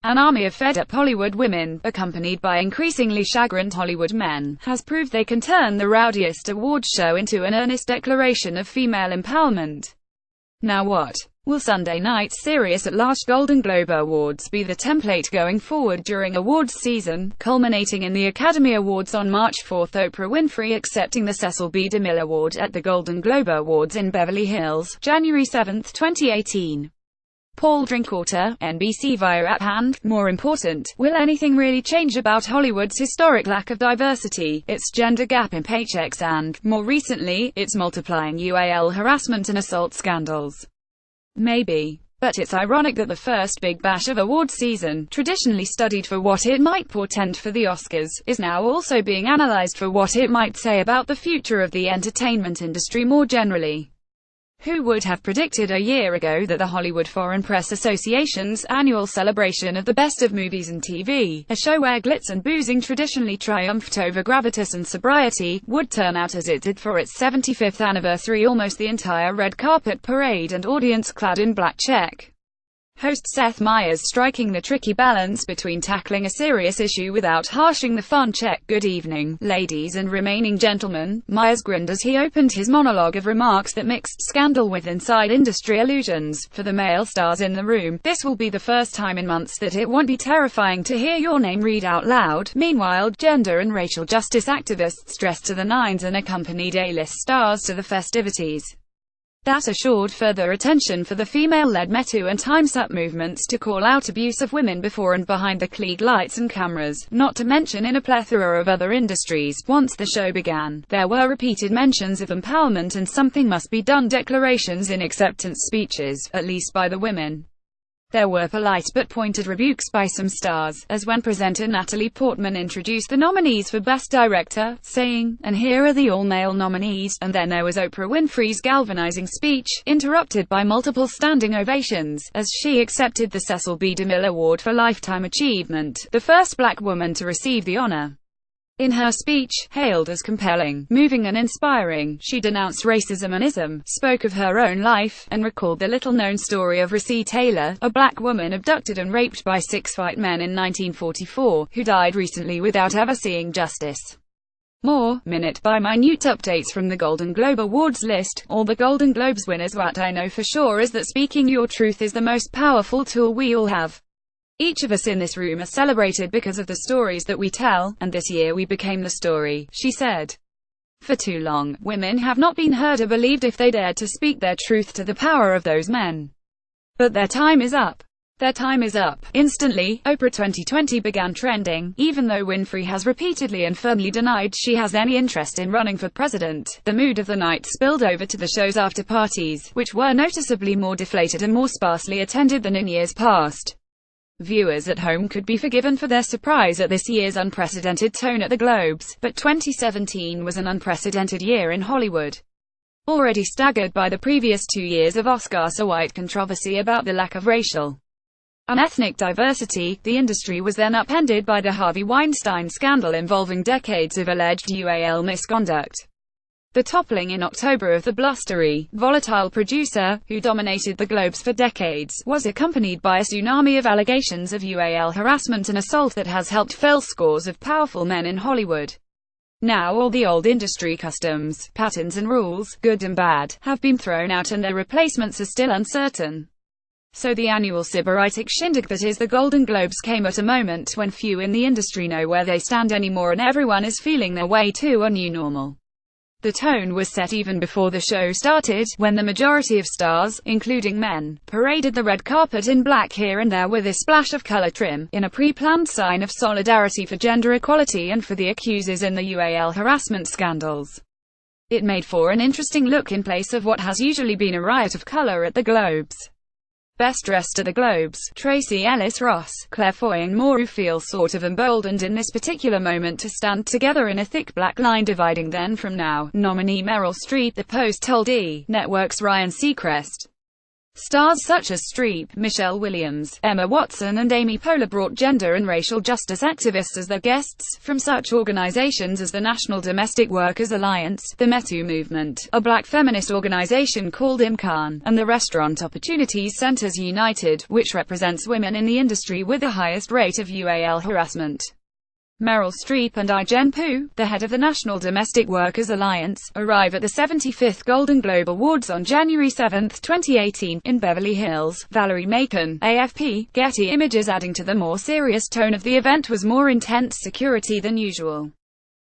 An army of fed-up Hollywood women, accompanied by increasingly chagrined Hollywood men, has proved they can turn the rowdiest awards show into an earnest declaration of female empowerment. Now what? Will Sunday night's Serious at Last Golden Globe Awards be the template going forward during awards season, culminating in the Academy Awards on March 4? Oprah Winfrey accepting the Cecil B. DeMille Award at the Golden Globe Awards in Beverly Hills, January 7, 2018. Paul Drinkwater, NBC via app. And, more important, will anything really change about Hollywood's historic lack of diversity, its gender gap in paychecks and, more recently, its multiplying UAL harassment and assault scandals? Maybe. But it's ironic that the first big bash of awards season, traditionally studied for what it might portend for the Oscars, is now also being analyzed for what it might say about the future of the entertainment industry more generally. Who would have predicted a year ago that the Hollywood Foreign Press Association's annual celebration of the best of movies and TV, a show where glitz and boozing traditionally triumphed over gravitas and sobriety, would turn out as it did for its 75th anniversary? Almost the entire red carpet parade and audience clad in black check. Host Seth Meyers striking the tricky balance between tackling a serious issue without harshing the fun check. "Good evening, ladies and remaining gentlemen," Meyers grinned as he opened his monologue of remarks that mixed scandal with inside industry allusions. "For the male stars in the room, this will be the first time in months that it won't be terrifying to hear your name read out loud." Meanwhile, gender and racial justice activists dressed to the nines and accompanied A-list stars to the festivities. That assured further attention for the female-led Me Too and Time's Up movements to call out abuse of women before and behind the Klieg lights and cameras, not to mention in a plethora of other industries. Once the show began, there were repeated mentions of empowerment and something must be done declarations in acceptance speeches, at least by the women. There were polite but pointed rebukes by some stars, as when presenter Natalie Portman introduced the nominees for Best Director, saying, "And here are the all-male nominees," and then there was Oprah Winfrey's galvanizing speech, interrupted by multiple standing ovations, as she accepted the Cecil B. DeMille Award for Lifetime Achievement, the first black woman to receive the honor. In her speech, hailed as compelling, moving and inspiring, she denounced racism and ism, spoke of her own life, and recalled the little-known story of Recy Taylor, a black woman abducted and raped by 6 white men in 1944, who died recently without ever seeing justice. More, minute-by-minute updates from the Golden Globe Awards list, all the Golden Globes winners. What I know for sure is that speaking your truth is the most powerful tool we all have. Each of us in this room are celebrated because of the stories that we tell, and this year we became the story, she said. For too long, women have not been heard or believed if they dared to speak their truth to the power of those men. But their time is up. Their time is up. Instantly, Oprah 2020 began trending, even though Winfrey has repeatedly and firmly denied she has any interest in running for president. The mood of the night spilled over to the show's after-parties, which were noticeably more deflated and more sparsely attended than in years past. Viewers at home could be forgiven for their surprise at this year's unprecedented tone at the Globes, but 2017 was an unprecedented year in Hollywood. Already staggered by the previous 2 years of Oscar-so-white controversy about the lack of racial and ethnic diversity, the industry was then upended by the Harvey Weinstein scandal involving decades of alleged UAL misconduct. The toppling in October of the blustery, volatile producer, who dominated the Globes for decades, was accompanied by a tsunami of allegations of UAL harassment and assault that has helped fell scores of powerful men in Hollywood. Now all the old industry customs, patterns and rules, good and bad, have been thrown out and their replacements are still uncertain. So the annual sybaritic shindig that is the Golden Globes came at a moment when few in the industry know where they stand anymore and everyone is feeling their way to a new normal. The tone was set even before the show started, when the majority of stars, including men, paraded the red carpet in black here and there with a splash of color trim, in a pre-planned sign of solidarity for gender equality and for the accusers in the UAL harassment scandals. It made for an interesting look in place of what has usually been a riot of color at the Globes. Best dressed at the Globes, Tracee Ellis Ross, Claire Foy and more, who feel sort of emboldened in this particular moment to stand together in a thick black line dividing then from now. Nominee Meryl Streep, The Post told E! Network's Ryan Seacrest. Stars such as Streep, Michelle Williams, Emma Watson and Amy Poehler brought gender and racial justice activists as their guests, from such organizations as the National Domestic Workers Alliance, the MeToo movement, a black feminist organization called IMCAN, and the Restaurant Opportunities Centers United, which represents women in the industry with the highest rate of UAL harassment. Meryl Streep and I-Jen Poo, the head of the National Domestic Workers Alliance, arrive at the 75th Golden Globe Awards on January 7, 2018, in Beverly Hills. Valerie Macon, AFP, Getty Images. Adding to the more serious tone of the event was more intense security than usual.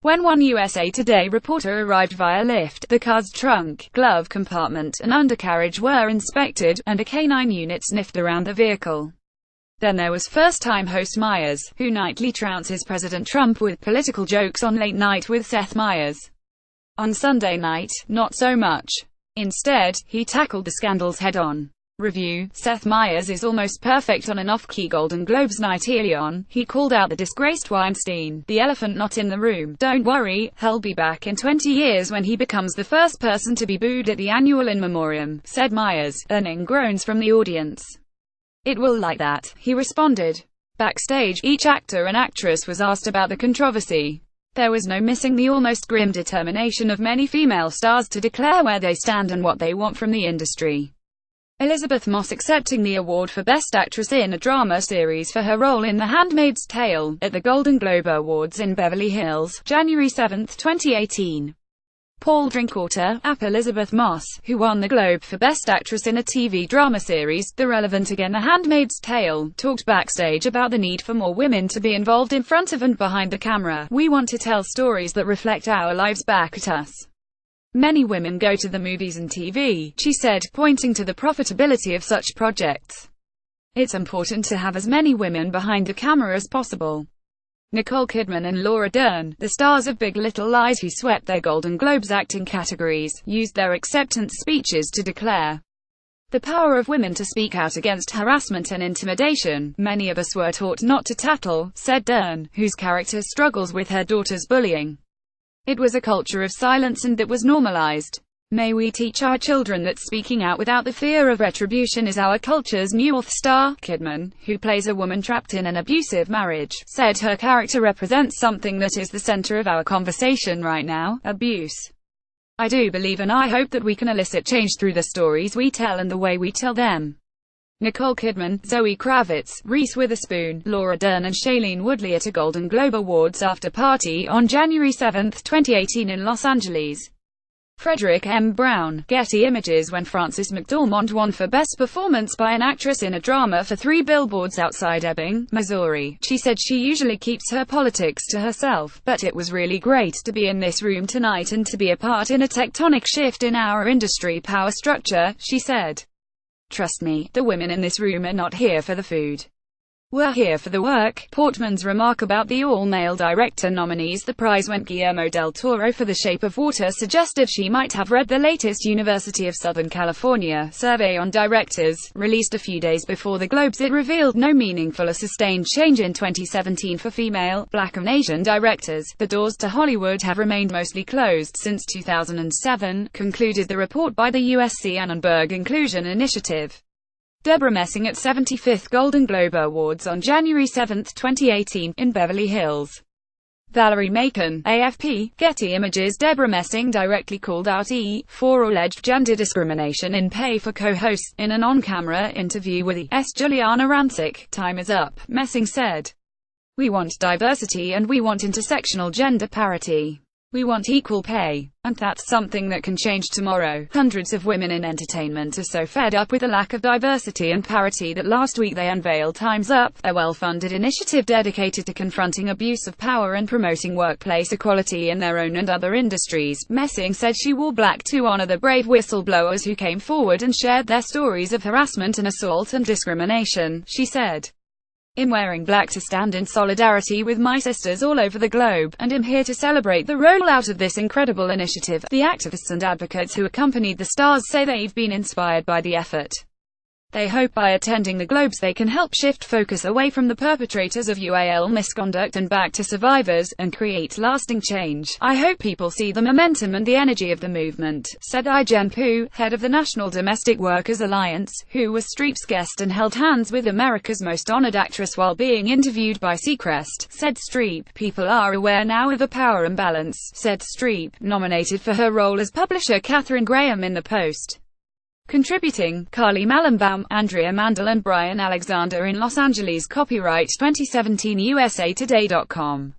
When one USA Today reporter arrived via lift, the car's trunk, glove compartment, and undercarriage were inspected, and a canine unit sniffed around the vehicle. Then there was first-time host Meyers, who nightly trounces President Trump with political jokes on Late Night with Seth Meyers. On Sunday night, not so much. Instead, he tackled the scandals head-on. Review: Seth Meyers is almost perfect on an off-key Golden Globes night early on. He called out the disgraced Weinstein, the elephant not in the room. Don't worry, he'll be back in 20 years when he becomes the first person to be booed at the annual In Memoriam, said Meyers, earning groans from the audience. It will like that, he responded. Backstage, each actor and actress was asked about the controversy. There was no missing the almost grim determination of many female stars to declare where they stand and what they want from the industry. Elizabeth Moss accepting the award for Best Actress in a Drama Series for her role in The Handmaid's Tale, at the Golden Globe Awards in Beverly Hills, January 7, 2018. Paul Drinkwater, ap Elizabeth Moss, who won the Globe for Best Actress in a TV Drama Series, The Relevant Again The Handmaid's Tale, talked backstage about the need for more women to be involved in front of and behind the camera. We want to tell stories that reflect our lives back at us. Many women go to the movies and TV, she said, pointing to the profitability of such projects. It's important to have as many women behind the camera as possible. Nicole Kidman and Laura Dern, the stars of Big Little Lies who swept their Golden Globes acting categories, used their acceptance speeches to declare the power of women to speak out against harassment and intimidation. Many of us were taught not to tattle, said Dern, whose character struggles with her daughter's bullying. It was a culture of silence and that was normalized. May we teach our children that speaking out without the fear of retribution is our culture's new North Star. Kidman, who plays a woman trapped in an abusive marriage, said her character represents something that is the center of our conversation right now: abuse. I do believe and I hope that we can elicit change through the stories we tell and the way we tell them. Nicole Kidman, Zoe Kravitz, Reese Witherspoon, Laura Dern and Shailene Woodley at a Golden Globe Awards after party on January 7, 2018 in Los Angeles. Frederick M. Brown, Getty Images. When Frances McDormand won for Best Performance by an Actress in a Drama for 3 Billboards Outside Ebbing, Missouri, she said she usually keeps her politics to herself, but it was really great to be in this room tonight and to be a part in a tectonic shift in our industry power structure, she said. Trust me, the women in this room are not here for the food. We're here for the work. Portman's remark about the all-male director nominees the prize went Guillermo del Toro for The Shape of Water suggested she might have read the latest University of Southern California survey on directors, released a few days before the Globes. It revealed no meaningful or sustained change in 2017 for female, Black and Asian directors. The doors to Hollywood have remained mostly closed since 2007, concluded the report by the USC Annenberg Inclusion Initiative. Deborah Messing at 75th Golden Globe Awards on January 7, 2018, in Beverly Hills. Valerie Macon, AFP, Getty Images. Deborah Messing directly called out E! for alleged gender discrimination in pay for co-hosts. In an on-camera interview with E!'s Juliana Rancic, Time Is Up, Messing said, "We want diversity and we want intersectional gender parity. We want equal pay. And that's something that can change tomorrow." Hundreds of women in entertainment are so fed up with the lack of diversity and parity that last week they unveiled Time's Up, a well-funded initiative dedicated to confronting abuse of power and promoting workplace equality in their own and other industries. Messing said she wore black to honor the brave whistleblowers who came forward and shared their stories of harassment and assault and discrimination. She said, "I'm wearing black to stand in solidarity with my sisters all over the globe, and I'm here to celebrate the rollout of this incredible initiative." The activists and advocates who accompanied the stars say they've been inspired by the effort. They hope by attending the Globes they can help shift focus away from the perpetrators of UAL misconduct and back to survivors, and create lasting change. I hope people see the momentum and the energy of the movement, said Ai-jen Poo, head of the National Domestic Workers Alliance, who was Streep's guest and held hands with America's Most Honored Actress while being interviewed by Seacrest. Said Streep, people are aware now of the power imbalance, said Streep, nominated for her role as publisher Katharine Graham in The Post. Contributing, Carly Mallenbaum, Andrea Mandel and Brian Alexander in Los Angeles. Copyright 2017 USA Today.com.